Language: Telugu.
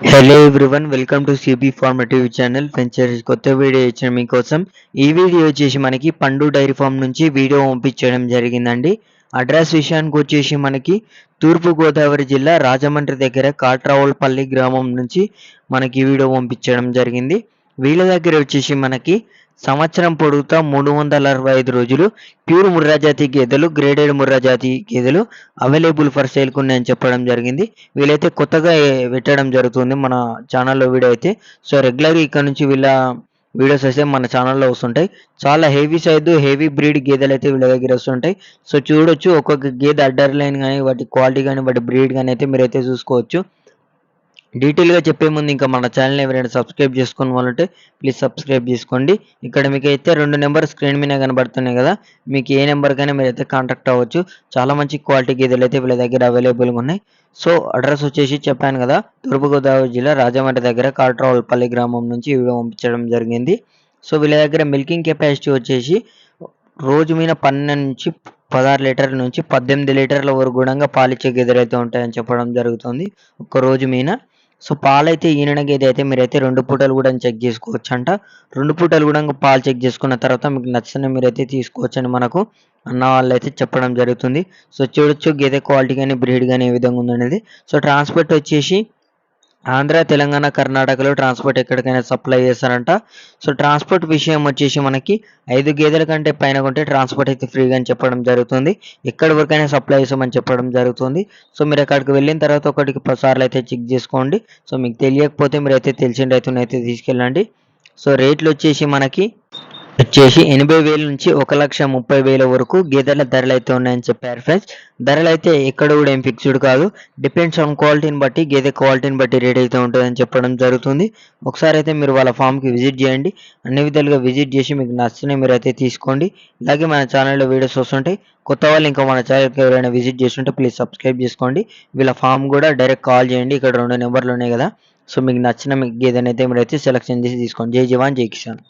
Hello everyone, welcome to CB formative channel. వెంచర్ కొత్త వీడియో ఇచ్చిన మీకోసం. ఈ వీడియో వచ్చేసి మనకి పండు డైరీ ఫామ్ నుంచి వీడియో పంపించడం జరిగిందండి. అడ్రస్ విషయానికి వచ్చేసి మనకి తూర్పుగోదావరి జిల్లా రాజమండ్రి దగ్గర కాట్రావులపల్లి గ్రామం నుంచి మనకి ఈ వీడియో పంపించడం జరిగింది. వీళ్ళ దగ్గర వచ్చేసి మనకి సంవత్సరం పొడుగుతా 365 రోజులు ప్యూర్ ముర్రా జాతి గేదెలు, గ్రేడెడ్ ముర్రా జాతి గేదెలు అవైలబుల్ ఫర్ సేల్‌కి ఉన్నాయని చెప్పడం జరిగింది. వీళ్ళైతే కొత్తగా పెట్టడం జరుగుతుంది మన ఛానల్‌లో వీడియో అయితే. సో, రెగ్యులర్‌గా ఇక్కడ నుంచి వీళ్ళ వీడియోస్ అయితే మన ఛానల్‌లో వస్తుంటాయి. చాలా హెవీ సైజు, హెవీ బ్రీడ్ గేదెలైతే వీళ్ళ దగ్గర వస్తుంటాయి. సో, చూడొచ్చు ఒక్కొక్క గేదె అడ్డర్ లైన్ గాని, వాటి క్వాలిటీ గాని, వాటి బ్రీడ్ గాని అయితే మీరైతే చూసుకోవచ్చు. డీటెయిల్‌గా చెప్పే ముందు ఇంకా మన ఛానల్‌ని ఎవరైనా సబ్స్క్రైబ్ చేసుకోని వాళ్ళుంటే ప్లీజ్ సబ్స్క్రైబ్ చేసుకోండి. ఇక్కడ మీకైతే 2 నెంబర్ స్క్రీన్ మీద కనబడుతున్నాయి కదా! మీకు ఏ నెంబర్‌కైనా మీరైతే కాంటాక్ట్ అవ్వచ్చు. చాలా మంచి క్వాలిటీ గేదెలైతే వీళ్ళ దగ్గర అవైలబుల్‌గా ఉన్నాయి. సో, అడ్రస్ వచ్చేసి చెప్పాను కదా! తూర్పుగోదావరి జిల్లా రాజమండ్రి దగ్గర కాట్రావులపల్లి గ్రామం నుంచి వీడియో పంపించడం జరిగింది. సో, వీళ్ళ దగ్గర మిల్కింగ్ కెపాసిటీ వచ్చేసి రోజు మీద 12-16 లీటర్ల నుంచి 18 లీటర్ల వరకు గూడంగా పాలిచ్చే గేదెలైతే ఉంటాయని చెప్పడం జరుగుతుంది. ఒక రోజు మీద. సో, పాలైతే ఈనిన గేదె అయితే మీరైతే 2 పూటలు గూడా చెక్ జేసుకోవచ్చంట. 2 పూటలు గూడంగా పాలు చెక్ జేసుకున్న తర్వాత మీకు నచ్చినవి మీరైతే తీసుకోవచ్చని మనకు అన్న వాళ్ళైతే చెప్పడం జరుగుతుంది. సో, చూడొచ్చు గేదె క్వాలిటీ గాని, బ్రీడ్ గాని ఏ విధంగా ఉందనేది. సో, ట్రాన్స్‌పోర్ట్ వచ్చేసి ఆంధ్ర, తెలంగాణ, కర్ణాటకలో ట్రాన్స్‌పోర్ట్ ఎక్కడికైనా సప్లై చేస్తారంట. సో, ట్రాన్స్‌పోర్ట్ విషయం వచ్చేసి మనకి 5 గేదెల కంటే పైన కొంటే ట్రాన్స్‌పోర్ట్ అయితే ఫ్రీగా అని చెప్పడం జరుగుతుంది. ఎక్కడి వరకైనా సప్లై చేస్తామని చెప్పడం జరుగుతుంది. సో, మీరు అక్కడికి వెళ్ళిన తర్వాత ఒకటికి 10 సార్లు అయితే చెక్ చేసుకోండి. సో, మీకు తెలియకపోతే మీరైతే తెలిసిన రైతునైతే తీసుకెళ్ళండి. సో, రేట్లు వచ్చేసి మనకి 80,000 నుంచి 1,30,000 వరకు గేదెల ధరలైతే ఉన్నాయని చెప్పారు ఫ్రెండ్స్. ధరలైతే ఎక్కడ కూడా ఏం ఫిక్స్‌డ్ కాదు. డిపెండ్స్ ఆన్ క్వాలిటీని బట్టి, గేదె క్వాలిటీని బట్టి రేట్ అయితే ఉంటదని చెప్పడం జరుగుతుంది. ఒకసారైతే మీరు వాళ్ళ ఫామ్‌కి విజిట్ చేయండి. అన్ని విధాలుగా విజిట్ చేసి మీకు నచ్చినవి మీరైతే తీసుకోండి. ఇలాగే మన ఛానల్‌లో వీడియోస్ వస్తుంటాయి. కొత్త వాళ్ళు ఇంకా మన ఛానల్‌కి ఎవరైనా విజిట్ చేస్తుంటే ప్లీజ్ సబ్స్క్రైబ్ చేసుకోండి. వీళ్ళ ఫామ్ కూడా డైరెక్ట్ కాల్ చేయండి. ఇక్కడ 2 నెంబర్లు ఉన్నాయి కదా! సో, మీకు నచ్చిన గేదెనైతే మీరైతే సెలెక్షన్ చేసి తీసుకోండి. జై జవాన్, జై కిసాన్.